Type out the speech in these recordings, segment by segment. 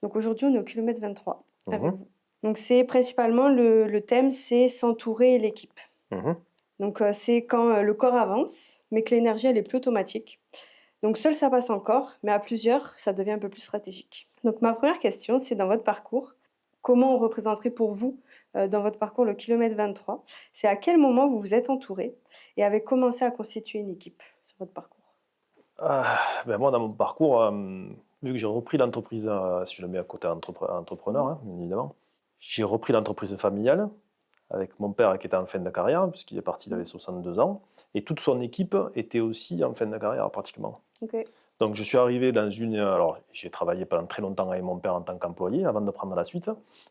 Donc aujourd'hui, on est au kilomètre 23 avec Mhm. vous. Donc c'est principalement le thème, c'est s'entourer et l'équipe. Mhm. Donc c'est quand le corps avance, mais que l'énergie, elle est plus automatique. Donc seul, ça passe encore, mais à plusieurs, ça devient un peu plus stratégique. Donc ma première question, c'est dans votre parcours, comment on représenterait pour vous, dans votre parcours, le kilomètre 23? C'est à quel moment vous vous êtes entouré et avez commencé à constituer une équipe sur votre parcours? Ben moi, dans mon parcours, vu que j'ai repris l'entreprise, si je le mets à côté entrepreneur, Mmh. hein, bien évidemment, j'ai repris l'entreprise familiale avec mon père qui était en fin de carrière, puisqu'il est parti, il Mmh. avait 62 ans, et toute son équipe était aussi en fin de carrière pratiquement. OK. Donc je suis arrivé dans une, alors j'ai travaillé pendant très longtemps avec mon père en tant qu'employé avant de prendre la suite,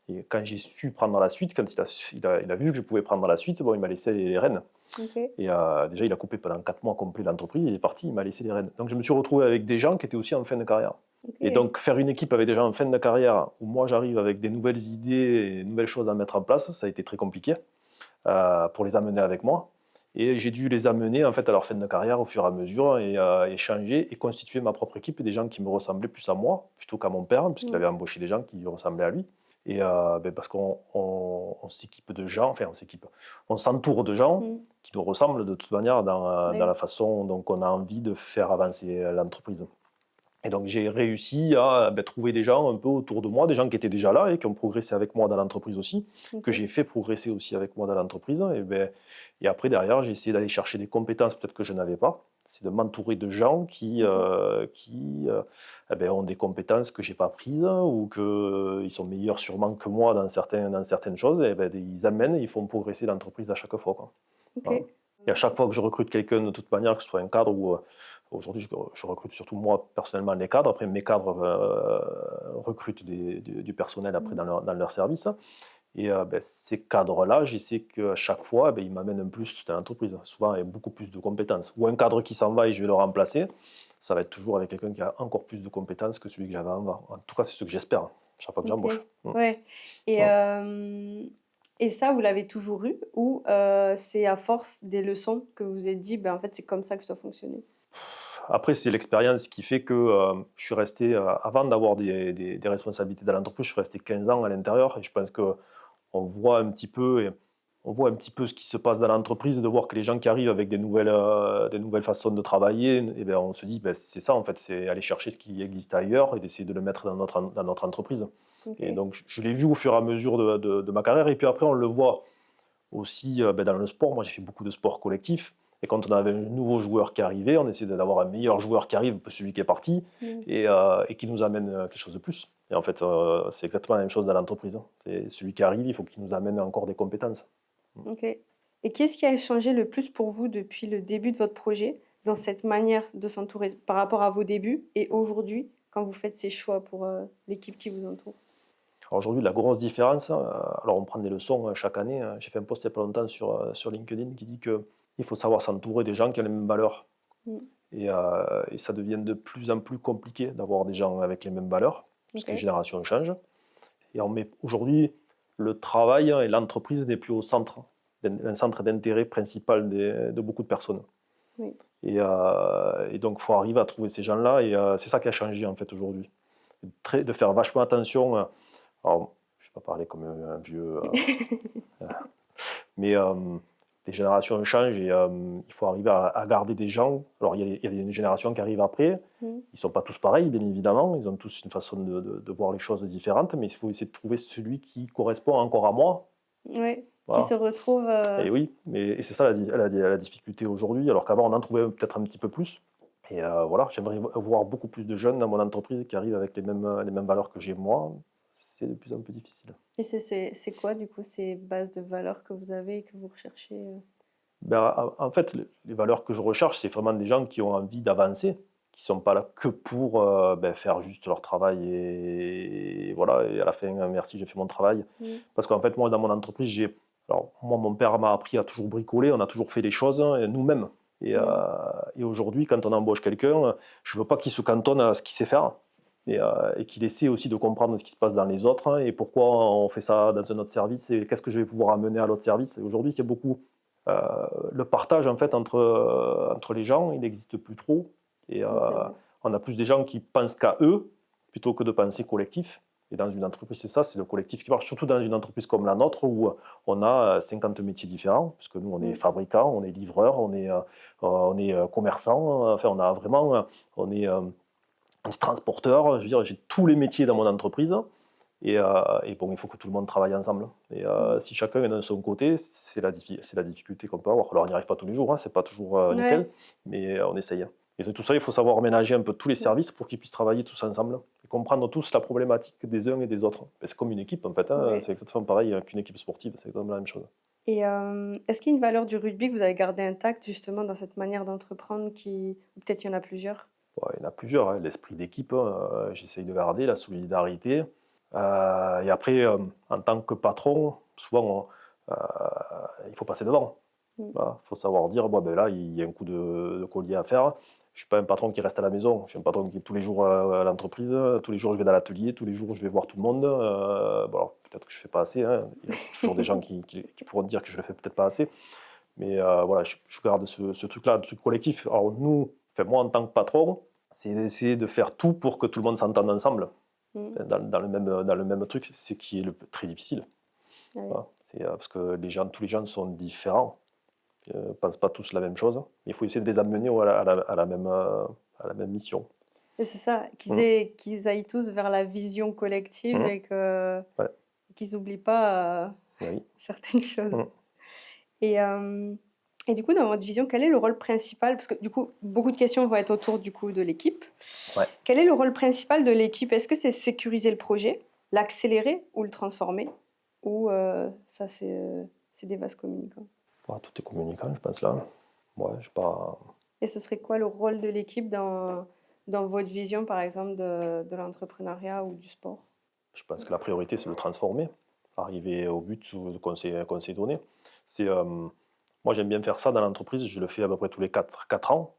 et quand j'ai su prendre la suite, quand il a vu que je pouvais prendre la suite, bon, il m'a laissé les rênes. OK. Et déjà, il a coupé pendant 4 mois complets l'entreprise, il est parti, il m'a laissé les rênes. Donc je me suis retrouvé avec des gens qui étaient aussi en fin de carrière. Et OK. donc faire une équipe avec des gens en fin de carrière, où moi j'arrive avec des nouvelles idées et des nouvelles choses à mettre en place, ça a été très compliqué pour les amener avec moi. Et j'ai dû les amener en fait à leur fin de carrière au fur et à mesure et échanger et constituer ma propre équipe, des gens qui me ressemblaient plus à moi plutôt qu'à mon père, puisqu'il Ouais. avait embauché des gens qui lui ressemblaient à lui. Et parce qu'on s'équipe de gens, enfin on s'entoure de gens Mmh. qui nous ressemblent de toute manière dans Oui. la façon dont on a envie de faire avancer l'entreprise. Et donc j'ai réussi à trouver des gens un peu autour de moi, des gens qui étaient déjà là et qui ont progressé avec moi dans l'entreprise aussi, que OK. j'ai fait progresser aussi avec moi dans l'entreprise. Et après, derrière, j'ai essayé d'aller chercher des compétences peut-être que je n'avais pas. C'est de m'entourer de gens OK. qui ont des compétences que je n'ai pas prises ou qu'ils sont meilleurs sûrement que moi dans certaines choses. Et ils amènent et ils font progresser l'entreprise à chaque fois, quoi. Voilà. OK. Et à chaque fois que je recrute quelqu'un, de toute manière, que ce soit un cadre ou aujourd'hui, je recrute surtout moi personnellement les cadres. Après, mes cadres recrutent du personnel après Mmh. dans leur service. Et ces cadres-là, je sais qu'à chaque fois, ils m'amènent un plus dans l'entreprise, souvent avec beaucoup plus de compétences. Ou un cadre qui s'en va et je vais le remplacer, ça va être toujours avec quelqu'un qui a encore plus de compétences que celui que j'avais avant. En tout cas, c'est ce que j'espère, chaque fois que OK. j'embauche. Ouais et Mm. et ça, vous l'avez toujours eu ou c'est à force des leçons que vous vous êtes dit: «Ben, en fait, c'est comme ça que ça doit fonctionner»? Après, c'est l'expérience qui fait que je suis resté, avant d'avoir des responsabilités dans l'entreprise, je suis resté 15 ans à l'intérieur et je pense qu'on voit un petit peu, on voit un petit peu ce qui se passe dans l'entreprise, de voir que les gens qui arrivent avec des nouvelles façons de travailler, et ben, on se dit, ben, c'est ça en fait, c'est aller chercher ce qui existe ailleurs et d'essayer de le mettre dans notre entreprise. Et OK. donc, je l'ai vu au fur et à mesure de ma carrière. Et puis après, on le voit aussi dans le sport. Moi, j'ai fait beaucoup de sport collectif. Et quand on avait un nouveau joueur qui arrivait, on essayait d'avoir un meilleur joueur qui arrive que celui qui est parti Mmh. et qui nous amène quelque chose de plus. Et en fait, c'est exactement la même chose dans l'entreprise, hein. C'est celui qui arrive, il faut qu'il nous amène encore des compétences. OK et qu'est-ce qui a changé le plus pour vous depuis le début de votre projet, dans cette manière de s'entourer, par rapport à vos débuts et aujourd'hui, quand vous faites ces choix pour, l'équipe qui vous entoure? Alors aujourd'hui, la grosse différence, alors on prend des leçons chaque année. J'ai fait un post il n'y a pas longtemps sur LinkedIn qui dit qu'il faut savoir s'entourer des gens qui ont les mêmes valeurs. Mmh. Et ça devient de plus en plus compliqué d'avoir des gens avec les mêmes valeurs, puisque les OK. générations changent. Et on met aujourd'hui le travail et l'entreprise n'est plus au centre, un centre d'intérêt principal de beaucoup de personnes. Oui. Et donc, il faut arriver à trouver ces gens-là, et c'est ça qui a changé en fait aujourd'hui. De faire vachement attention. Alors, je ne vais pas parler comme un vieux, mais les générations changent et il faut arriver à garder des gens. Alors, il y a une génération qui arrive après. Mmh. Ils ne sont pas tous pareils, bien évidemment. Ils ont tous une façon de voir les choses différentes, mais il faut essayer de trouver celui qui correspond encore à moi. Ouais, qui Voilà. se retrouve, Et oui, et c'est ça la difficulté aujourd'hui, alors qu'avant on en trouvait peut-être un petit peu plus. Et voilà, j'aimerais voir beaucoup plus de jeunes dans mon entreprise qui arrivent avec les mêmes valeurs que j'ai moi. C'est de plus en plus difficile. et c'est quoi du coup ces bases de valeurs que vous avez et que vous recherchez, Ben, en fait, les valeurs que je recherche, c'est vraiment des gens qui ont envie d'avancer, qui ne sont pas là que pour faire juste leur travail et voilà, et à la fin, merci, j'ai fait mon travail. Mmh. Parce qu'en fait, moi, dans mon entreprise, alors, moi, mon père m'a appris à toujours bricoler, on a toujours fait les choses nous-mêmes. Et, Mmh. aujourd'hui, quand on embauche quelqu'un, je ne veux pas qu'il se cantonne à ce qu'il sait faire et qu'il essaie aussi de comprendre ce qui se passe dans les autres et pourquoi on fait ça dans un autre service et qu'est-ce que je vais pouvoir amener à l'autre service. Et aujourd'hui, il y a beaucoup euh, le partage en fait entre les gens, il n'existe plus trop. Et Oui, c'est vrai. on a plus des gens qui pensent qu'à eux plutôt que de penser collectif. Et dans une entreprise, c'est ça, c'est le collectif qui marche, surtout dans une entreprise comme la nôtre où on a 50 métiers différents, parce que nous, on est Mmh. fabricant, on est livreur, on est commerçant, enfin, on a vraiment, on est transporteur, je veux dire, j'ai tous les métiers dans mon entreprise. Et bon, il faut que tout le monde travaille ensemble. Et Mmh. si chacun est de son côté, c'est la difficulté qu'on peut avoir. Alors, on n'y arrive pas tous les jours, hein, c'est pas toujours Ouais. nickel, mais on essaye. Et de tout ça, il faut savoir ménager un peu tous les Mmh. services pour qu'ils puissent travailler tous ensemble et comprendre tous la problématique des uns et des autres. Ben, c'est comme une équipe, en fait, hein, Ouais. c'est exactement pareil qu'une équipe sportive, c'est exactement la même chose. Et est-ce qu'il y a une valeur du rugby que vous avez gardée intacte justement dans cette manière d'entreprendre qui ou peut-être il y en a plusieurs? Bon, il y en a plusieurs, hein. L'esprit d'équipe, j'essaye de garder, la solidarité. Et après, en tant que patron, souvent, il faut passer devant. Mmh. Voilà, faut savoir dire: «Bon, ben, là, il y a un coup de collier à faire». Je suis pas un patron qui reste à la maison. Je suis un patron qui est tous les jours à l'entreprise, tous les jours je vais dans l'atelier, tous les jours je vais voir tout le monde. Bon, alors peut-être que je fais pas assez, hein. Il y a toujours des gens qui pourront dire que je le fais peut-être pas assez. Mais voilà, je garde ce truc-là, le truc collectif. Alors nous, enfin moi en tant que patron, c'est d'essayer de faire tout pour que tout le monde s'entende ensemble, Mmh. dans le même truc, c'est qui est très difficile. Ah oui. Voilà. C'est, parce que tous les gens sont différents. Pensent pas tous la même chose. Il faut essayer de les amener à la même mission. Et c'est ça, Mmh. qu'ils aillent tous vers la vision collective Mmh. et que Ouais. qu'ils n'oublient pas, Oui. certaines choses. Mmh. Et et du coup, dans votre vision, quel est le rôle principal? Parce que du coup, beaucoup de questions vont être autour du coup de l'équipe. Ouais. Quel est le rôle principal de l'équipe? Est-ce que c'est sécuriser le projet, l'accélérer ou le transformer? Ou ça c'est des vases communicants? Bah, tout est communicant, je pense là. Ouais, j'ai pas Et ce serait quoi le rôle de l'équipe dans votre vision, par exemple, de l'entrepreneuriat ou du sport? je pense que la priorité, c'est de transformer, arriver au but qu'on s'est donné. C'est, moi, j'aime bien faire ça dans l'entreprise, je le fais à peu près tous les 4 ans,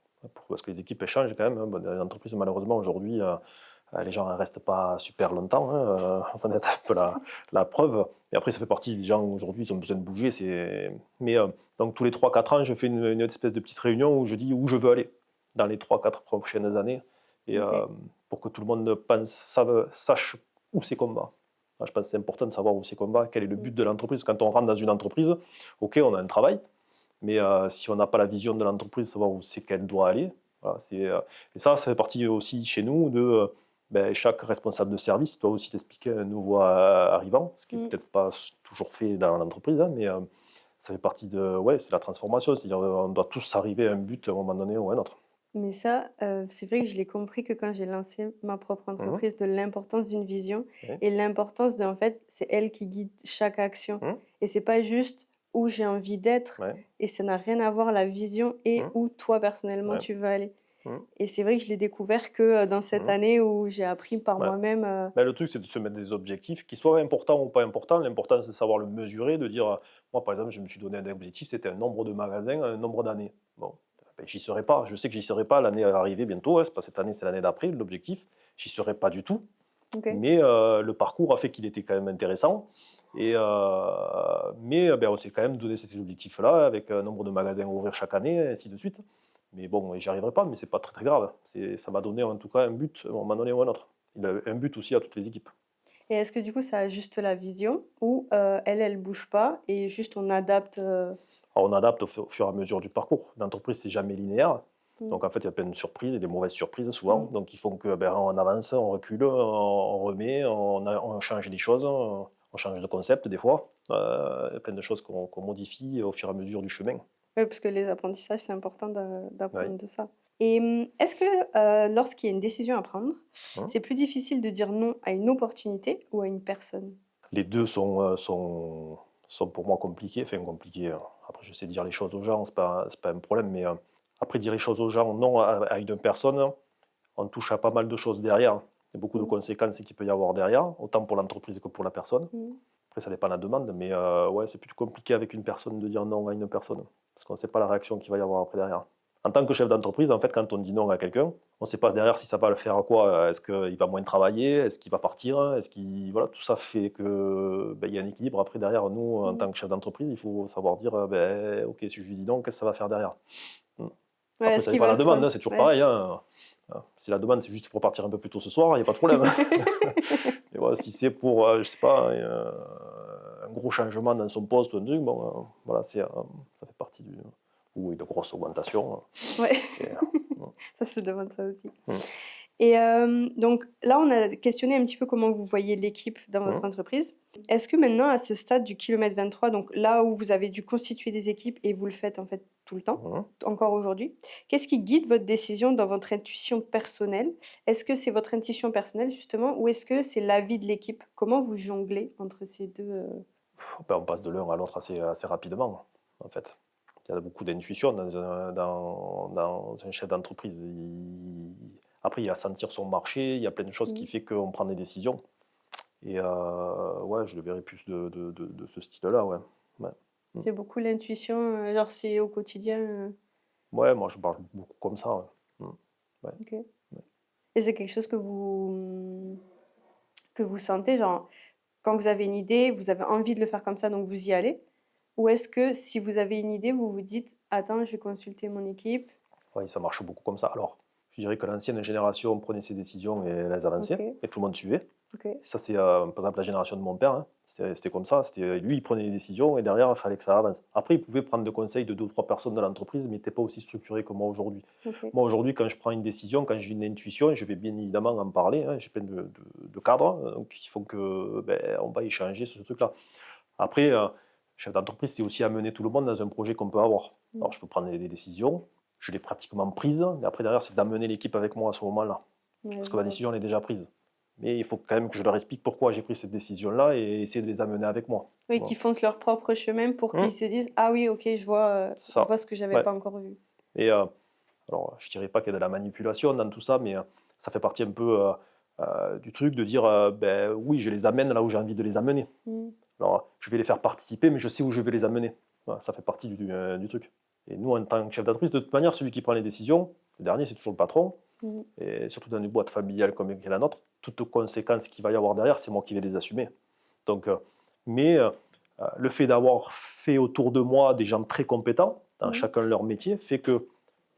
parce que les équipes échangent quand même, hein. Bon, dans les entreprises, malheureusement, aujourd'hui, les gens ne restent pas super longtemps, hein, ça en est un peu la preuve. Et après, ça fait partie des gens aujourd'hui, ils ont besoin de bouger. Mais donc, tous les 3 4 ans, je fais une espèce de petite réunion où je dis où je veux aller dans les 3 4 prochaines années. Et OK. pour que tout le monde sache où c'est qu'on va. Je pense que c'est important de savoir où c'est qu'on va, quel est le Mmh. but de l'entreprise. Quand on rentre dans une entreprise, ok, on a un travail, mais si on n'a pas la vision de l'entreprise, savoir où c'est qu'elle doit aller, voilà, et ça fait partie aussi chez nous de ben, chaque responsable de service doit aussi t'expliquer un nouveau arrivant, ce qui est Mmh. peut-être pas toujours fait dans l'entreprise, hein, mais ça fait partie ouais, c'est la transformation, c'est-à-dire on doit tous arriver à un but à un moment donné ou à un autre. Mais ça, c'est vrai que je l'ai compris que quand j'ai lancé ma propre Mhm. entreprise, de l'importance d'une vision Oui. et l'importance de en fait, c'est elle qui guide chaque action Mhm. et c'est pas juste où j'ai envie d'être Ouais. et ça n'a rien à voir la vision et Mhm. où toi personnellement Ouais. tu veux aller. Mhm. Et c'est vrai que je l'ai découvert que, dans cette Mhm. année où j'ai appris par Ouais. moi-même, Ben, le truc, c'est de se mettre des objectifs qui soient importants ou pas importants. L'important, c'est de savoir le mesurer, de dire, moi, par exemple, je me suis donné un objectif, c'était un nombre de magasins, un nombre d'années. Bon, ben, j'y serai pas. Je sais que j'y serai pas l'année à arriver bientôt, hein. C'est pas cette année, c'est l'année d'après, l'objectif. J'y serai pas du tout. OK. Mais le parcours a fait qu'il était quand même intéressant. Mais ben, on s'est quand même donné cet objectif-là, avec un nombre de magasins à ouvrir chaque année, et ainsi de suite. Mais bon, j'y arriverai pas, mais c'est pas très très grave. Ça m'a donné en tout cas un but à un moment donné ou un autre. Il a un but aussi à toutes les équipes. Et est-ce que du coup ça a juste la vision ou, elle bouge pas et juste on adapte, Alors, on adapte au fur et à mesure du parcours. L'entreprise, c'est jamais linéaire. Mmh. Donc en fait, il y a plein de surprises et des mauvaises surprises souvent. Mmh. Donc il faut que ben, on avance, on recule, on remet, on change des choses, on change de concept des fois. Il y a plein de choses qu'on modifie au fur et à mesure du chemin. Oui, parce que les apprentissages, c'est important Oui. d'apprendre de ça. Et est-ce que, lorsqu'il y a une décision à prendre, Hein. c'est plus difficile de dire non à une opportunité ou à une personne? Les deux sont pour moi compliqués. Enfin compliqués. Après, je sais dire les choses aux gens, c'est pas un problème. Mais après, dire les choses aux gens, non à une personne, on touche à pas mal de choses derrière. Il y a beaucoup de Mmh. conséquences qu'il peut y avoir derrière, autant pour l'entreprise que pour la personne. Mmh. Après, ça dépend de la demande, mais ouais, c'est plus compliqué avec une personne de dire non à une personne, parce qu'on ne sait pas la réaction qu'il va y avoir après derrière. En tant que chef d'entreprise, en fait, quand on dit non à quelqu'un, on ne sait pas derrière si ça va le faire à quoi. Est-ce qu'il va moins travailler? Est-ce qu'il va partir? Voilà, tout ça fait que ben, il y a un équilibre. Après, derrière, nous, en Mmh. tant que chef d'entreprise, il faut savoir dire ben, ok, si je lui dis non, qu'est-ce que ça va faire derrière? Mm. Ouais, Après, est-ce ça qu'ils dépend de la veulent demande, prendre hein, c'est toujours ouais. pareil, hein. Si la demande, c'est juste pour partir un peu plus tôt ce soir, il n'y a pas de problème. Mais Bon, si c'est pour, je sais pas, un gros changement dans son poste ou un truc, bon, voilà, ça fait partie du ou une grosse augmentation, Ouais, c'est ça se demande ça aussi. mmh, Et donc là, on a questionné un petit peu comment vous voyez l'équipe dans mmh, votre mmh, entreprise. Est-ce que maintenant, à ce stade du kilomètre 23, donc là où vous avez dû constituer des équipes et vous le faites en fait tout le temps, mmh. encore aujourd'hui, qu'est-ce qui guide votre décision dans votre intuition personnelle? Est-ce que c'est votre intuition personnelle justement ou est-ce que c'est l'avis de l'équipe? Comment vous jonglez entre ces 2 Ben, on passe de l'un à l'autre assez rapidement, en fait. Il y a beaucoup d'intuition dans un chef d'entreprise. Après, il y a sentir son marché, il y a plein de choses qui mmh, fait qu'on prend des décisions. Et ouais, je le verrai plus de ce style-là, ouais. Ouais. Mmh. c'est beaucoup l'intuition, genre c'est au quotidien, Ouais, moi, je parle beaucoup comme ça, ouais. Mmh. Ouais, OK. ouais. Et c'est quelque chose que vous sentez, genre, quand vous avez une idée, vous avez envie de le faire comme ça, donc vous y allez? Ou est-ce que si vous avez une idée, vous vous dites: «Attends, je vais consulter mon équipe». Ouais, ça marche beaucoup comme ça. Alors, je dirais que l'ancienne génération prenait ses décisions et les avançait OK, et tout le monde suivait. OK, Ça, c'est, par exemple, la génération de mon père, hein. C'était comme ça, c'était lui, il prenait les décisions et derrière, il fallait que ça avance. Après, il pouvait prendre des conseils de 2 ou 3 personnes de l'entreprise, mais il n'était pas aussi structuré que moi aujourd'hui. OK, Moi, aujourd'hui, quand je prends une décision, quand j'ai une intuition, je vais bien évidemment en parler, hein. J'ai plein de cadres, donc il faut que, beh, on va échanger sur ce truc-là. Après, chef d'entreprise, c'est aussi amener tout le monde dans un projet qu'on peut avoir. mmh, Alors, je peux prendre des décisions, je l'ai pratiquement prise, mais après, derrière, c'est d'amener l'équipe avec moi à ce moment-là. ouais, Parce je que ma vois. décision, elle est déjà prise. Mais il faut quand même que je leur explique pourquoi j'ai pris cette décision-là et essayer de les amener avec moi. Oui, Voilà. qu'ils foncent leur propre chemin pour qu'ils Mmh, se disent: «Ah oui, OK, je ça, vois ce que j'avais ouais. pas encore vu». Et alors, je dirais pas qu'il y a de la manipulation dans tout ça, mais ça fait partie un peu du truc de dire ben oui, je les amène là où j'ai envie de les amener. Mmh, Alors, je vais les faire participer, mais je sais où je vais les amener. Voilà, ça fait partie du truc. Et nous, en tant que chef d'entreprise, de toute manière, celui qui prend les décisions, le dernier, c'est toujours le patron. mmh, Et surtout dans une boîte familiale comme est la nôtre, toutes conséquences qu'il va y avoir derrière, c'est moi qui vais les assumer. Donc, mais le fait d'avoir fait autour de moi des gens très compétents dans mmh. chacun leur métier fait que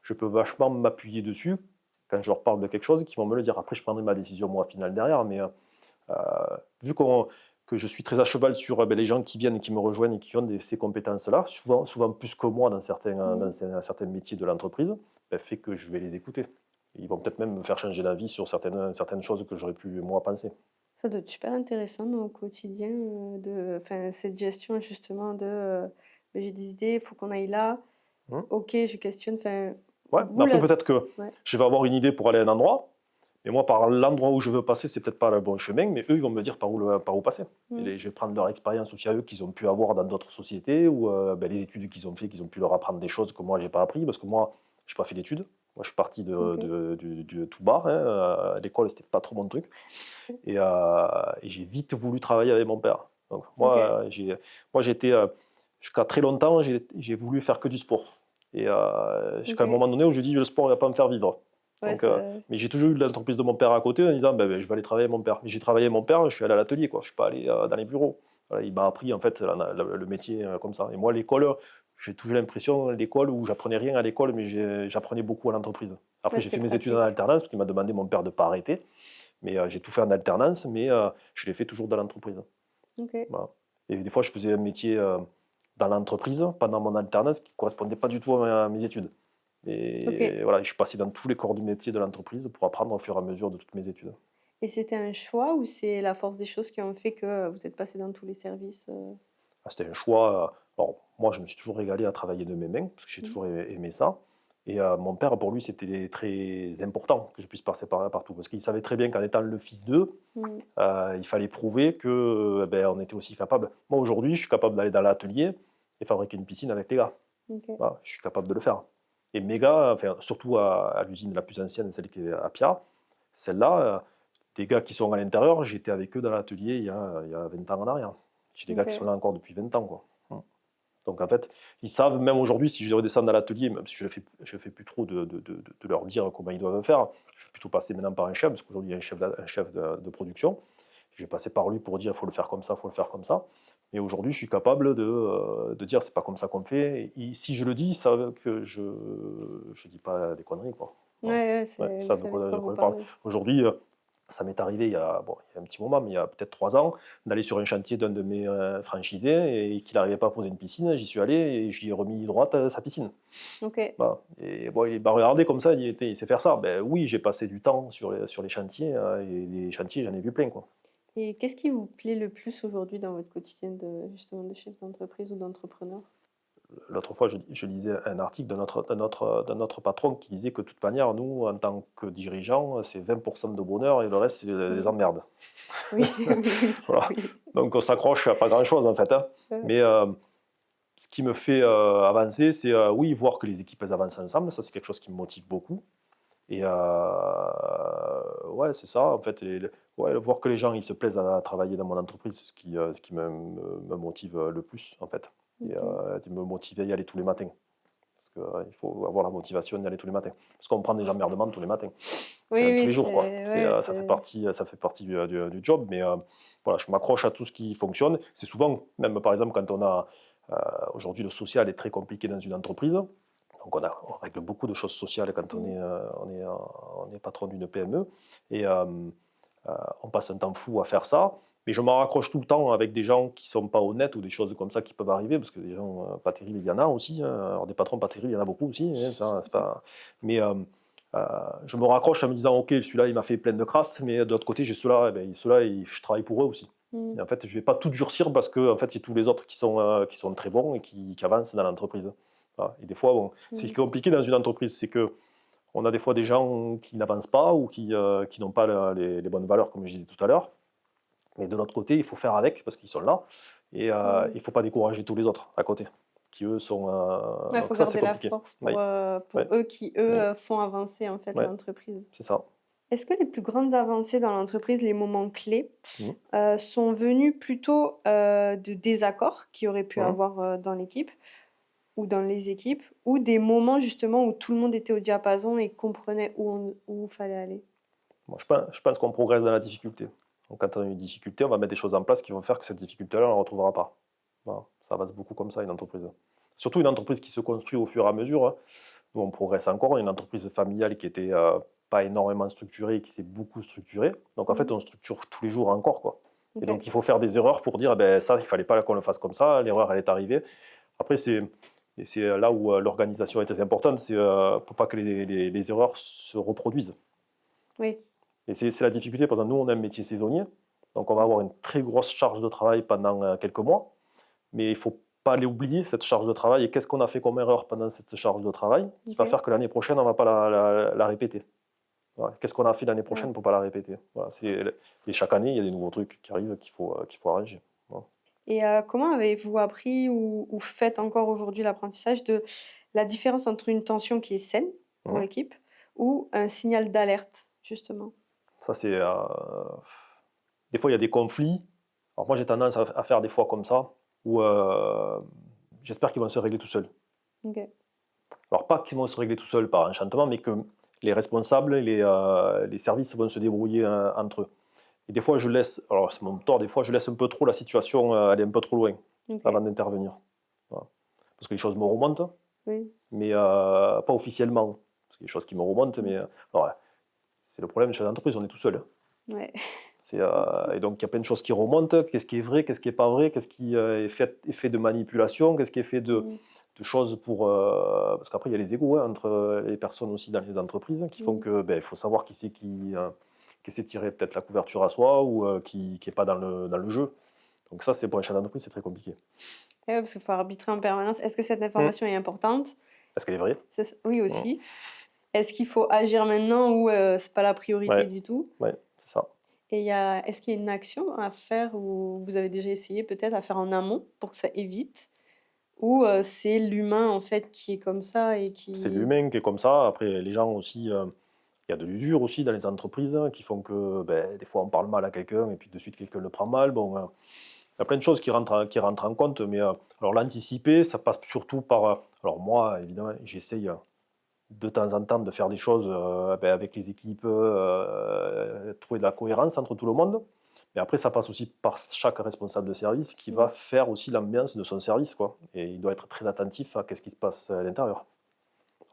je peux vachement m'appuyer dessus quand je leur parle de quelque chose, qui vont me le dire. Après, je prendrai ma décision moi finale derrière, mais vu que je suis très à cheval sur ben, les gens qui viennent et qui me rejoignent et qui ont ces compétences-là, souvent plus que moi Mmh. dans certains métiers de l'entreprise, ben, fait que je vais les écouter. Ils vont peut-être même me faire changer d'avis sur certaines choses que j'aurais pu moi penser. Ça doit être super intéressant dans le quotidien, de enfin, cette gestion justement de, «Beh, j'ai des idées, il faut qu'on aille là. Mmh. OK, je questionne». Enfin, Ouais, mais vous après là peut-être que ouais. je vais avoir une idée pour aller à un endroit, mais moi par l'endroit où je veux passer, c'est peut-être pas le bon chemin, mais eux, ils vont me dire par où passer. Et Mmh. je vais prendre leur expérience aussi à eux qu'ils ont pu avoir dans d'autres sociétés ou ben, les études qu'ils ont fait, qu'ils ont pu leur apprendre des choses que moi j'ai pas appris, parce que moi, j'ai pas fait d'études. Moi, je suis parti OK. du tout bar, hein. À l'école, c'était pas trop mon truc. Et j'ai vite voulu travailler avec mon père. Donc OK. moi j'étais, jusqu'à très longtemps, j'ai voulu faire que du sport. Et jusqu'à un OK. moment donné où je dis: «Le sport, il va pas me faire vivre». Ouais, Donc ça mais j'ai toujours eu l'entreprise de mon père à côté en disant: «Ben, je vais aller travailler avec mon père». Mais j'ai travaillé avec mon père, je suis allé à l'atelier, quoi. Je suis pas allé, dans les bureaux. Voilà, il m'a appris en fait le métier, comme ça. Et moi l'école, j'ai toujours l'impression, l'école où j'apprenais rien à l'école, mais j'apprenais beaucoup à l'entreprise. Après ouais, j'ai c'était fait mes études en pratique. alternance, parce qu'il m'a demandé mon père de pas arrêter. Mais j'ai tout fait en alternance, mais je l'ai fait toujours dans l'entreprise. OK. Voilà. Et des fois, je faisais un métier dans l'entreprise pendant mon alternance qui ne correspondait pas du tout à mes études. OK. Et voilà, je suis passé dans tous les corps du métier de l'entreprise pour apprendre au fur et à mesure de toutes mes études. Et c'était un choix ou c'est la force des choses qui ont fait que vous êtes passé dans tous les services, Ah, c'était un choix. Alors, moi, je me suis toujours régalé à travailler de mes mains, parce que j'ai Mmh. toujours aimé ça. Et mon père, pour lui, c'était très important que je puisse passer partout, parce qu'il savait très bien qu'en étant le fils d'eux, Mmh. il fallait prouver que, ben, on était aussi capable. Moi, aujourd'hui, je suis capable d'aller dans l'atelier et fabriquer une piscine avec les gars. OK. Voilà, je suis capable de le faire. Et mes gars, enfin, surtout à l'usine la plus ancienne, celle qui est à Pia, celle-là, des gars qui sont à l'intérieur, j'étais avec eux dans l'atelier il y a 20 ans en arrière. J'ai des gars qui sont OK. là encore depuis 20 ans, quoi. Donc en fait, ils savent, même aujourd'hui, si je redescends dans l'atelier, même si je fais plus trop de leur dire comment ils doivent faire, je vais plutôt passer maintenant par un chef, parce qu'aujourd'hui, il y a un chef de production. Je vais passer par lui pour dire, il faut le faire comme ça, il faut le faire comme ça. Mais aujourd'hui, je suis capable de dire, c'est pas comme ça qu'on fait. Et si je le dis, ils savent que je dis pas des conneries, quoi. Ouais, Voilà. ouais, Ouais, ils c'est vous savent savez de quoi de quoi vous je parle. parlez. Aujourd'hui, Ça m'est arrivé il y a un petit moment, mais il y a peut-être 3 ans, d'aller sur un chantier d'un de mes, franchisés et qu'il n'arrivait pas à poser une piscine. J'y suis allé et je lui ai remis droite, sa piscine. OK. Voilà et bon, il m'a regardé comme ça, il sait faire ça. Ben oui, j'ai passé du temps sur les chantiers, et les chantiers, j'en ai vu plein, quoi. Et qu'est-ce qui vous plaît le plus aujourd'hui dans votre quotidien de justement de chef d'entreprise ou d'entrepreneur? L'autre fois, je lisais un article de notre patron qui disait que de toute manière, nous, en tant que dirigeants, c'est 20 de bonheur et le reste, c'est des Mmh. emmerdes. Oui, oui, oui, c'est Voilà, oui. donc on s'accroche à pas grand-chose, en fait, hein. Mais, ce qui me fait, avancer, c'est, oui, voir que les équipes, elles avancent ensemble. Ça, c'est quelque chose qui me motive beaucoup et ouais, c'est ça, en fait et ouais, voir que les gens, ils se plaisent à travailler dans mon entreprise, c'est ce qui me motive, le plus, en fait et OK. de me motiver à y aller tous les matins. Parce qu'il faut avoir la motivation d'y aller tous les matins. Parce qu'on prend des emmerdements tous les matins, Oui, enfin tous oui, les jours, quoi. c'est ouais, c'est Ça fait partie du job, mais voilà, je m'accroche à tout ce qui fonctionne. C'est souvent, même par exemple, quand on a, heu, aujourd'hui le social est très compliqué dans une entreprise, donc on règle beaucoup de choses sociales quand mmh, on est patron d'une PME et Heu, on passe un temps fou à faire ça, mais je m'en raccroche tout le temps avec des gens qui sont pas honnêtes ou des choses comme ça qui peuvent arriver parce que des gens, pas terribles, il y en a aussi, hein. Alors des patrons pas terribles, il y en a beaucoup aussi, hein, ça c'est pas mais heu, je me raccroche en me disant: «OK, celui-là, il m'a fait plein de crasse, mais de l'autre côté, j'ai ceux-là, et beh, ceux-là, je travaille pour eux aussi» mmh, et en fait, je vais pas tout durcir parce que en fait, il y a tous les autres qui sont très bons et qui avancent dans l'entreprise. Voilà et des fois, bon, c'est mmh. compliqué dans une entreprise, c'est que on a des fois des gens qui n'avancent pas ou qui n'ont pas les bonnes valeurs, comme je disais tout à l'heure. Mais de l'autre côté, il faut faire avec parce qu'ils sont là et Mmh. il ne faut pas décourager tous les autres à côté, qui eux sont, Ouais, faut donc ça, c'est garder la compliqué. force Oui, oui, pour eux qui, oui, font avancer, en fait, oui, l'entreprise. c'est ça. Est-ce que les plus grandes avancées dans l'entreprise, les moments clés, Mmh. sont venus plutôt, de désaccords qu'il y aurait pu Mmh. avoir, dans l'équipe ou dans les équipes ou des moments justement où tout le monde était au diapason et comprenait où fallait aller? Moi, je pense qu'on progresse dans la difficulté. Donc quand on a une difficulté, on va mettre des choses en place qui vont faire que cette difficulté-là, on ne la retrouvera pas. Voilà, ça avance beaucoup comme ça, une entreprise. Surtout une entreprise qui se construit au fur et à mesure, hein. Nous, on progresse encore. On est une entreprise familiale qui était, pas énormément structurée et qui s'est beaucoup structurée. Donc en fait, Mmh. on structure tous les jours encore, quoi. Et OK. donc il faut faire des erreurs pour dire: «Eh beh, ça, il fallait pas qu'on le fasse comme ça, l'erreur, elle est arrivée». Après c'est là où, l'organisation est très importante, c'est, pour pas que les erreurs se reproduisent. Oui. Et c'est la difficulté, par exemple, nous, on a un métier saisonnier, donc on va avoir une très grosse charge de travail pendant, quelques mois, mais il ne faut pas l'oublier, cette charge de travail et qu'est-ce qu'on a fait comme erreur pendant cette charge de travail qui va OK. faire que l'année prochaine, on ne va pas la répéter. Voilà. Qu'est-ce qu'on a fait l'année Ouais. prochaine pour ne pas la répéter? Voilà, et chaque année, il y a des nouveaux trucs qui arrivent qu'il faut arranger. Voilà. Et comment avez-vous appris ou faites encore aujourd'hui l'apprentissage de la différence entre une tension qui est saine pour Mmh. l'équipe ou un signal d'alerte, justement? Ça, c'est, des fois, il y a des conflits. Alors moi, j'ai tendance à faire des fois comme ça où, j'espère qu'ils vont se régler tout seuls. OK. Alors pas qu'ils vont se régler tout seuls par enchantement, mais que les responsables, les services vont se débrouiller, entre eux. Et des fois je laisse, alors c'est mon tort, des fois je laisse un peu trop la situation, aller un peu trop loin, avant OK. d'intervenir. Voilà. Parce que les choses me remontent, Oui. mais pas officiellement. Parce qu'il y a des choses qui me remontent, Mmh. mais alors, c'est le problème chez l'entreprise, on est tout seul, hein. Ouais. Et donc il y a plein de choses qui remontent. Qu'est-ce qui est vrai? Qu'est-ce qui est pas vrai? Qu'est-ce qui, est fait de manipulation? Qu'est-ce qui est fait Mmh. de choses pour, parce qu'après il y a les égos, hein, entre, les personnes aussi dans les entreprises qui font Mmh. que, beh, il faut savoir qui c'est qui essaie de tirer peut-être la couverture à soi ou, qui est pas dans le jeu. Donc ça, c'est pour un chef d'entreprise, c'est très compliqué. Et ouais, parce qu'il faut arbitrer en permanence. Est-ce que cette Mmh. information est importante? Est-ce qu'elle est vraie? C'est ç Oui Mmh. aussi. Est-ce qu'il faut agir maintenant ou c'est pas la priorité Ouais, du tout? ouais, c'est ça. Et est-ce qu'il y a une action à faire ou vous avez déjà essayé peut-être à faire en amont pour que ça évite? Ou c'est l'humain en fait qui est comme ça et C'est qui l'humain qui est comme ça. Après les gens aussi, il y a de l'usure aussi dans les entreprises, qui font que, beh, des fois on parle mal à quelqu'un et puis de suite quelqu'un le prend mal. Bon, il y a plein de choses qui rentrent en compte, mais alors l'anticiper, ça passe surtout par, alors moi évidemment j'essaye, de temps en temps de faire des choses, beh, avec les équipes, trouver de la cohérence entre tout le monde. Mais après ça passe aussi par chaque responsable de service qui va mmh, faire aussi l'ambiance de son service, quoi, et il doit être très attentif à qu'est-ce qui se passe à l'intérieur.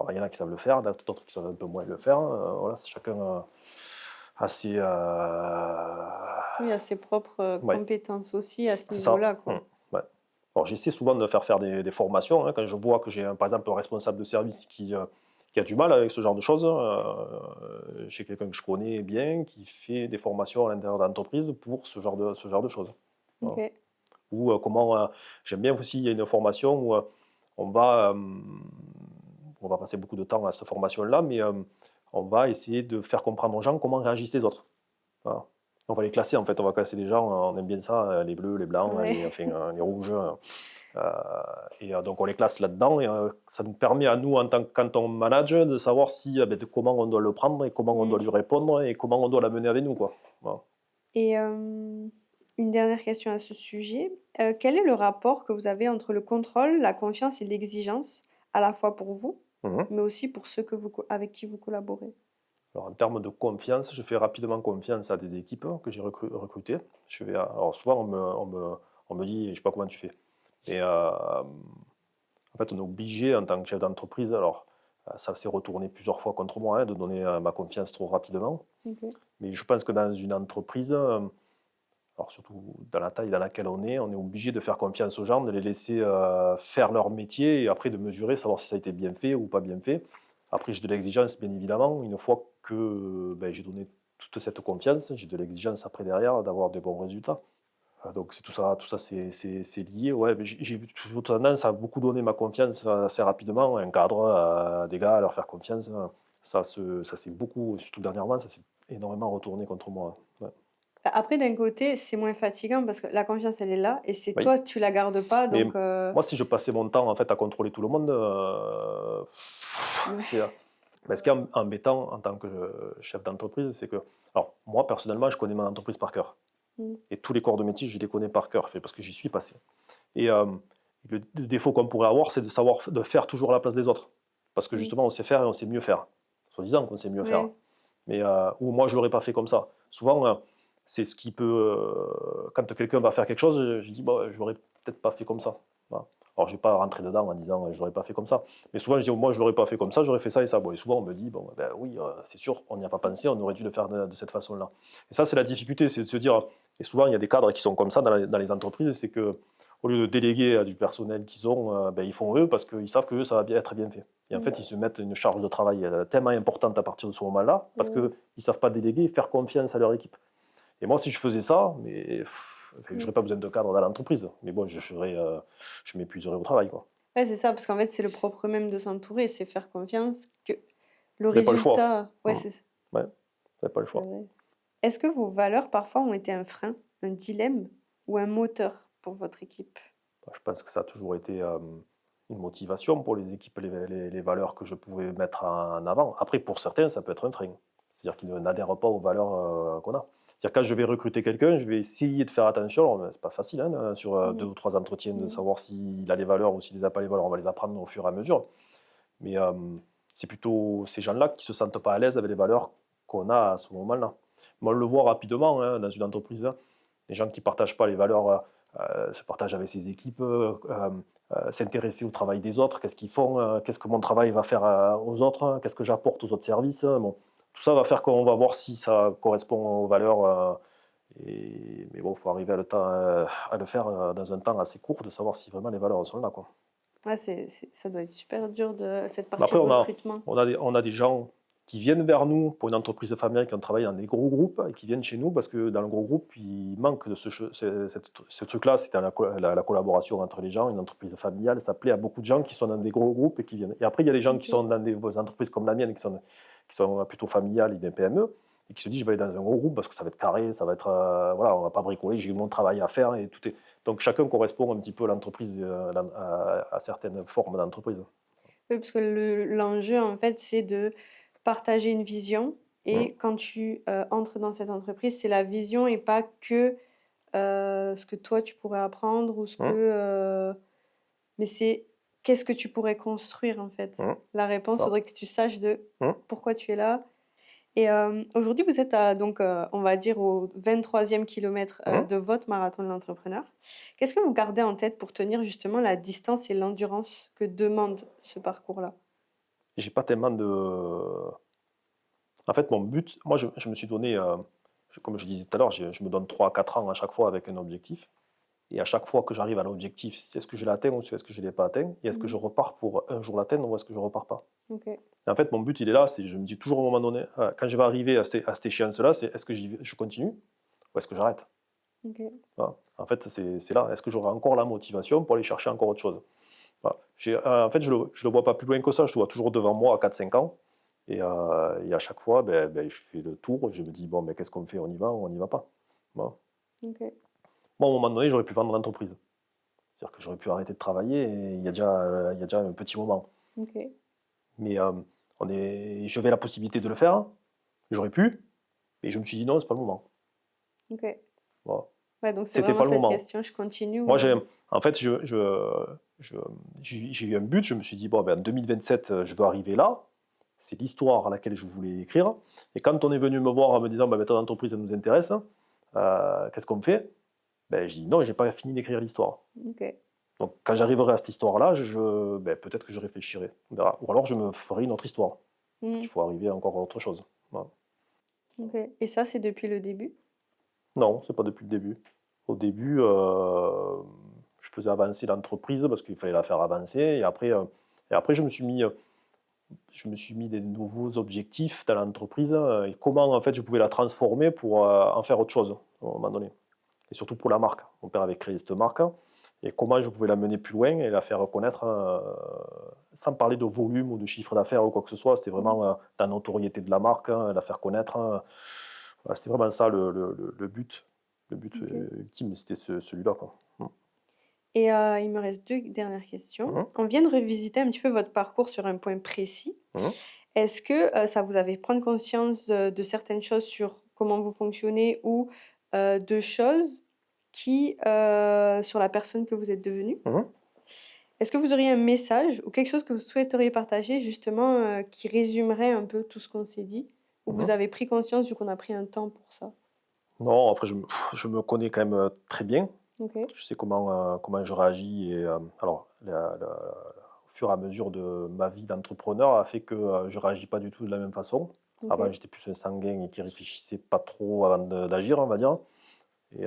Alors il y en a qui savent le faire, d'autres qui savent un peu moins le faire, voilà, chacun, assez, Oui, à ses propres, ouais, compétences aussi à ce c'est ça. niveau-là, quoi. Ouais. Alors j'essaie souvent de faire des formations, hein, quand je vois que j'ai par exemple un responsable de service qui a du mal avec ce genre de choses, j'ai quelqu'un que je connais bien qui fait des formations à l'intérieur de l'entreprise pour ce genre de choses. Voilà. OK. Ou, comment, j'aime bien aussi, il y a une formation où, on va, on va passer beaucoup de temps à cette formation-là, mais, on va essayer de faire comprendre aux gens comment réagissent les autres. Voilà. On va les classer en fait, on va classer les gens, on aime bien ça, les bleus, les blancs, les Ouais. enfin, les rouges, donc on les classe là-dedans et ça nous permet à nous en tant que quand on manage de savoir si, de comment on doit le prendre et comment on doit Mmh. lui répondre et comment on doit la mener avec nous, quoi. Voilà. Et une dernière question à ce sujet, quel est le rapport que vous avez entre le contrôle, la confiance et l'exigence, à la fois pour vous, Mmh. mais aussi pour ceux que vous co avec qui vous collaborez? Alors en termes de confiance, je fais rapidement confiance à des équipes que j'ai recrutées. Alors souvent on me dit: «Je sais pas comment tu fais». Mais, en fait, on est obligé en tant que chef d'entreprise, alors, ça s'est retourné plusieurs fois contre moi, hein, de donner, ma confiance trop rapidement. OK. Mais je pense que dans une entreprise, alors surtout dans la taille dans laquelle on est obligé de faire confiance aux gens, de les laisser, faire leur métier et après de mesurer, savoir si ça a été bien fait ou pas bien fait. Après j'ai de l'exigence bien évidemment, une fois que, j'ai donné toute cette confiance, j'ai de l'exigence après derrière d'avoir de bons résultats. Donc c'est tout ça c'est lié, ouais, mais j'ai plutôt tendance à beaucoup donner ma confiance, assez rapidement, un cadre, des gars, à leur faire confiance, ça s'est beaucoup, surtout dernièrement, ça s'est énormément retourné contre moi, ouais. Après d'un côté, c'est moins fatigant parce que la confiance, elle est là et c'est Oui. toi, tu la gardes pas Mais donc moi, si je passais mon temps, en fait, à contrôler tout le monde, c'est, ouais. ce qui est embêtant en tant que, chef d'entreprise, c'est que alors moi, personnellement, je connais mon entreprise par cœur Mmh. et tous les corps de métier, je les connais par cœur, fait parce que j'y suis passé et le défaut qu'on pourrait avoir, c'est de faire toujours à la place des autres. Parce que Mmh. justement, on sait faire et on sait mieux faire. Soi-disant qu'on sait mieux faire. Ouais. Mais, ou moi, je l'aurais pas fait comme ça. Souvent, c'est ce qui peut, quand quelqu'un va faire quelque chose, je dis: «Bah, je l'aurais peut-être pas fait comme ça». Voilà. Alors, je vais pas rentrer dedans en disant: «Je l'aurais pas fait comme ça». Mais souvent, je dis: «Moi, je l'aurais pas fait comme ça, j'aurais fait ça et ça». Bon et souvent, on me dit: «Bon, ben, oui, c'est sûr, on n'y a pas pensé, on aurait dû le faire de cette façon-là». Et ça, c'est la difficulté, c'est de se dire et souvent, il y a des cadres qui sont comme ça dans les entreprises, c'est que au lieu de déléguer à du personnel qu'ils ont, ils font eux parce qu'ils savent qu'eux, ça va bien être bien fait. Et en Mmh. fait, ils se mettent une charge de travail, tellement importante à partir de ce moment-là, parce qu'ils Mmh. ne savent pas déléguer et faire confiance à leur équipe. Et moi, si je faisais ça, enfin, je Mmh. n'aurais pas besoin de cadre dans l'entreprise. Mais bon, je m'épuiserais au travail, quoi. Ouais, c'est ça, parce qu'en fait, c'est le propre même de s'entourer, c'est faire confiance que le Vous n'avez pas le choix. résultat ouais, Mmh. c'est ç Ouais, vous n'avez pas le c'est choix. vrai. Est-ce que vos valeurs, parfois, ont été un frein, un dilemme ou un moteur pour votre équipe? Bah, je pense que ça a toujours été, une motivation pour les équipes, les valeurs que je pouvais mettre en avant. Après, pour certains, ça peut être un frein. C'est-à-dire qu'ils n'adhèrent pas aux valeurs, qu'on a. C'est-à-dire quand je vais recruter quelqu'un, je vais essayer de faire attention. Alors, c'est pas facile, hein, sur, 2 Mmh. ou 3 entretiens de Mmh. savoir s'il a les valeurs ou s'il les a pas les valeurs. On va les apprendre au fur et à mesure. Mais, c'est plutôt ces gens-là qui se sentent pas à l'aise avec les valeurs qu'on a à ce moment-là. Mais on le voit rapidement, hein, dans une entreprise, hein. Les gens qui partagent pas les valeurs, se partagent avec ses équipes, s'intéresser au travail des autres, qu'est-ce qu'ils font, qu'est-ce que mon travail va faire, aux autres, qu'est-ce que j'apporte aux autres services, bon, tout ça va faire qu'on va voir si ça correspond aux valeurs, mais bon, il faut arriver à le faire, dans un temps assez court, de savoir si vraiment les valeurs sont là, quoi. Ouais, c'est ça doit être super dur de cette Mais partie après recrutement. on a des gens qui viennent vers nous pour une entreprise familiale qui ont travaillé dans des gros groupes et qui viennent chez nous parce que dans le gros groupe, il manque de ce truc-là, c'était la collaboration entre les gens. Une entreprise familiale, ça plaît à beaucoup de gens qui sont dans des gros groupes et qui viennent et après il y a des gens qui OK. sont dans des entreprises comme la mienne qui sont plutôt familiales et des PME et qui se disent: «Je vais aller dans un gros groupe parce que ça va être carré, ça va être, voilà, on va pas bricoler, j'ai mon travail à faire et tout est» donc chacun correspond un petit peu à l'entreprise, à certaines formes d'entreprise. Oui, parce que l'enjeu, en fait, c'est de partager une vision Mmh, et quand tu, entres dans cette entreprise, c'est la vision et pas que, ce que toi tu pourrais apprendre ou ce que, mmh, mais c'est qu'est-ce que tu pourrais construire, en fait? mmh. La réponse, Ah. faudrait que tu saches de Mmh. pourquoi tu es là et aujourd'hui, vous êtes à donc, on va dire au 23e kilomètre, Mmh. de votre marathon de l'entrepreneur. Qu'est-ce que vous gardez en tête pour tenir justement la distance et l'endurance que demande ce parcours-là? J'ai pas tellement En fait, mon but, moi, je me suis donné, comme je disais tout à l'heure, je me donne 3 à 4 ans à chaque fois avec un objectif. Et à chaque fois que j'arrive à l'objectif, est-ce que je l'ai atteint ou est-ce que je ne l'ai pas atteint? Et est-ce que je Mmh. repars pour un jour l'atteindre ou est-ce que je repars pas? OK. Et en fait, mon but, il est là, c'est je me dis toujours à un moment donné, quand je vais arriver à cette échéance-là, c'est est-ce que je continue ou est-ce que j'arrête? OK. Voilà. En fait, c'est là, est-ce que j'aurai encore la motivation pour aller chercher encore autre chose? Voilà. En fait, je le vois pas plus loin que ça, je le vois toujours devant moi à 4 5 ans et à chaque fois, je fais le tour, je me dis: «Bon, qu'est-ce qu'on fait? On y va ou on n'y va pas?» Voilà. OK. Moi, à un moment donné, j'aurais pu vendre l'entreprise. C'est-à-dire que j'aurais pu arrêter de travailler et il y a déjà un petit moment. OK. Mais, j'avais la possibilité de le faire, j'aurais pu, et je me suis dit: «Non, c'est pas le moment». OK. Voilà. Ouais, donc c'est C'était vraiment pas le cette moment. question: «Je continue Moi, ou?» en fait, je j'ai eu un but, je me suis dit: «Bon, en 2027, je veux arriver là». C'est l'histoire à laquelle je voulais écrire, et quand on est venu me voir en me disant: «Ton entreprise, elle nous intéresse, qu'est-ce qu'on fait?» Je dis: «Non, j'ai pas fini d'écrire l'histoire». OK. Donc quand j'arriverai à cette histoire-là, peut-être que je réfléchirai, on verra. Ou alors je me ferai une autre histoire. Mmh. Il faut arriver encore à autre chose. Voilà. OK, et ça, c'est depuis le début? Non, c'est pas depuis le début. Au début, je faisais avancer l'entreprise parce qu'il fallait la faire avancer, et après je me suis mis des nouveaux objectifs dans l'entreprise, et comment en fait je pouvais la transformer pour, en faire autre chose, à un moment donné. Et surtout pour la marque. Mon père avait créé cette marque, et comment je pouvais la mener plus loin et la faire connaître, sans parler de volume ou de chiffre d'affaires ou quoi que ce soit. C'était Mmh. vraiment, la notoriété de la marque, la faire connaître, voilà, c'était vraiment ça le but. Le but, OK. ultime, c'était celui-là, quoi. Mmh. Et il me reste 2 dernières questions. Mmh. On vient de revisiter un petit peu votre parcours sur un point précis. Mmh. Est-ce que, ça vous a fait prendre conscience, de certaines choses sur comment vous fonctionnez ou, de choses qui, sur la personne que vous êtes devenue? Mmh. Est-ce que vous auriez un message ou quelque chose que vous souhaiteriez partager justement, qui résumerait un peu tout ce qu'on s'est dit? Ou vous Mmh. avez pris conscience vu qu'on a pris un temps pour ça? Non, après je me connais quand même, très bien. OK. Je sais comment je réagis, et alors au fur et à mesure de ma vie d'entrepreneur a fait que, je réagis pas du tout de la même façon. Avant, OK. j'étais plus un sanguin et qui réfléchissait pas trop avant d'agir, on va dire, et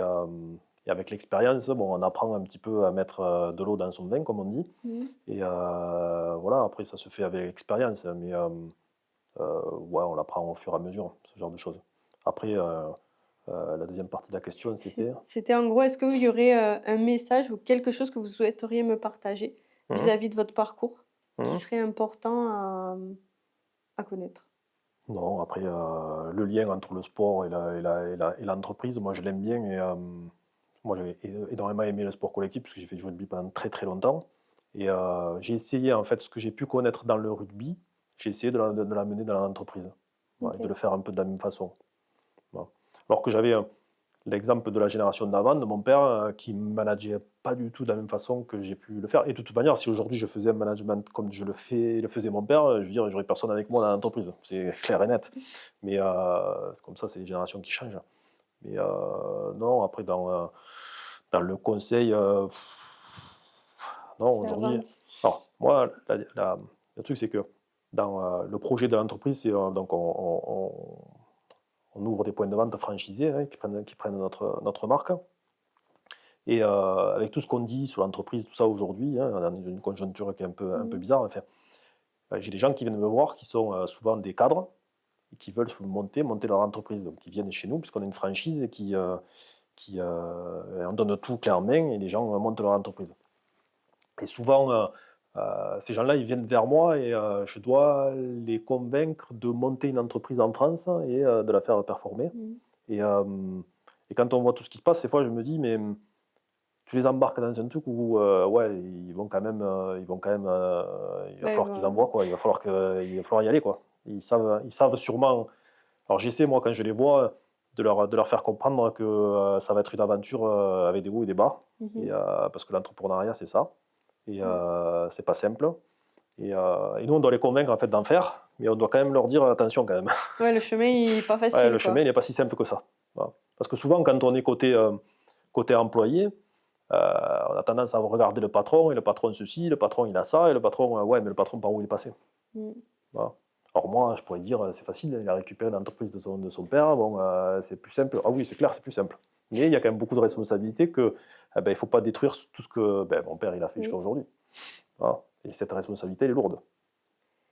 avec l'expérience, bon, on apprend un petit peu à mettre, de l'eau dans son vin, comme on dit, Mmh. et voilà, après ça se fait avec l'expérience, mais ouais, on l'apprend au fur et à mesure, ce genre de choses. Après, la deuxième partie de la question, c'était? C'était en gros, est-ce qu'il y aurait, un message ou quelque chose que vous souhaiteriez me partager Mmh. vis-à-vis de votre parcours qui Mmh. serait important à connaître? Non, après, le lien entre le sport et l'entreprise, moi je l'aime bien, et moi j'ai énormément aimé le sport collectif parce que j'ai fait du rugby pendant très, très longtemps, et j'ai essayé en fait ce que j'ai pu connaître dans le rugby, j'ai essayé de l'amener dans l'entreprise. Voilà, et de OK. le faire un peu de la même façon. Voilà. Alors que j'avais, l'exemple de la génération d'avant, de mon père, qui manageait pas du tout de la même façon que j'ai pu le faire, et de toute manière, si aujourd'hui je faisais un management comme le faisait mon père, je veux dire, j'aurais personne avec moi dans l'entreprise, c'est clair et net. Mais, c'est comme ça, c'est les générations qui changent. Mais, non, après dans le conseil, non, Ça aujourd'hui, avance. alors moi, le truc, c'est que dans, le projet de l'entreprise, c'est, donc on ouvre des points de vente franchisés, hein, qui prennent notre marque, et avec tout ce qu'on dit sur l'entreprise, tout ça aujourd'hui, hein, on est dans une conjoncture qui est un peu Mmh. bizarre, enfin, j'ai des gens qui viennent me voir qui sont, souvent des cadres et qui veulent monter leur entreprise. Donc ils viennent chez nous puisqu'on a une franchise et on donne tout clé en main et les gens, montent leur entreprise. Et souvent, ces gens-là, ils viennent vers moi, et je dois les convaincre de monter une entreprise en France et de la faire performer. Mmh. Et et quand on voit tout ce qui se passe, des fois, je me dis: «Mais, tu les embarques dans un truc où, ouais, ils vont quand même, il va Ouais, falloir qu'ils bah, envoient, quoi. Il va falloir y aller, quoi». Ils savent sûrement, alors j'essaie, moi, quand je les vois, de leur faire comprendre que, ça va être une aventure, avec des hauts et des bas, mmh et parce que l'entrepreneuriat, c'est ça, et mh. c'est pas simple, et nous, on doit les convaincre, en fait, d'en faire, mais on doit quand même leur dire: «Attention, quand même». Ouais, le chemin il est pas Ouais, facile, le chemin, il quoi. est pas si simple que ça. Voilà. Parce que souvent, quand on est côté employé, on a tendance à regarder le patron, et le patron ceci, le patron il a ça, et le patron, ouais, mais le patron par où il est passé? Mmh. Voilà. Alors moi, je pourrais dire, c'est facile, il a récupéré l'entreprise de son père, bon, c'est plus simple. Ah oui, c'est clair, c'est plus simple. Mais il y a quand même beaucoup de responsabilités que, il ne faut pas détruire tout ce que mon père il a fait jusqu'à Oui, aujourd'hui. Voilà. Et cette responsabilité, elle est lourde.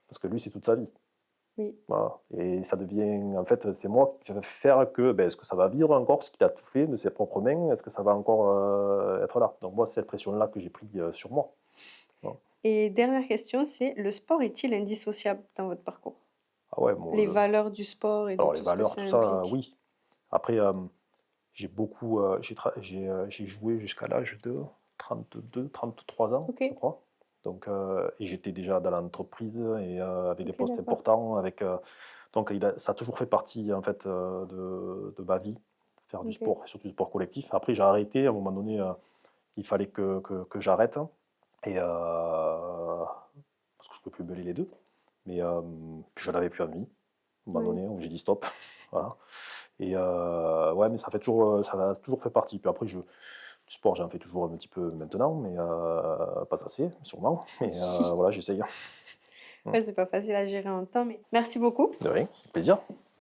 Parce que lui, c'est toute sa vie. oui. Voilà. Et ça devient, en fait, c'est moi qui vais faire que, est-ce que ça va vivre encore ce qu'il a tout fait de ses propres mains? Est-ce que ça va encore être là? Donc moi, c'est cette pression-là que j'ai pris sur moi. Voilà. Et dernière question, c'est le sport est-il indissociable dans votre parcours? Ah ouais, moi, Les valeurs du sport et de alors les tout ce que valeurs, ça tout ça, implique. oui. Après, j'ai joué jusqu'à l'âge de 32, 33 ans, Ok, je crois. Donc, et j'étais déjà dans l'entreprise et avec des ok, postes d'accord. importants. Donc, ça a toujours fait partie en fait de ma vie, faire du Ok, sport, et surtout du sport collectif. Après, j'ai arrêté. À un moment donné, il fallait que j'arrête. Et parce que je ne peux plus mêler les deux. Mais puis je n'avais plus envie. À un moment oui. donné où j'ai dit stop. Voilà. Et ouais, mais ça a toujours fait partie. Puis après, du sport, j'en fais toujours un petit peu maintenant, mais pas assez, sûrement. Mais voilà, j'essaye. Mmh. Ouais, c'est pas facile à gérer en temps, mais merci beaucoup. De rien, plaisir.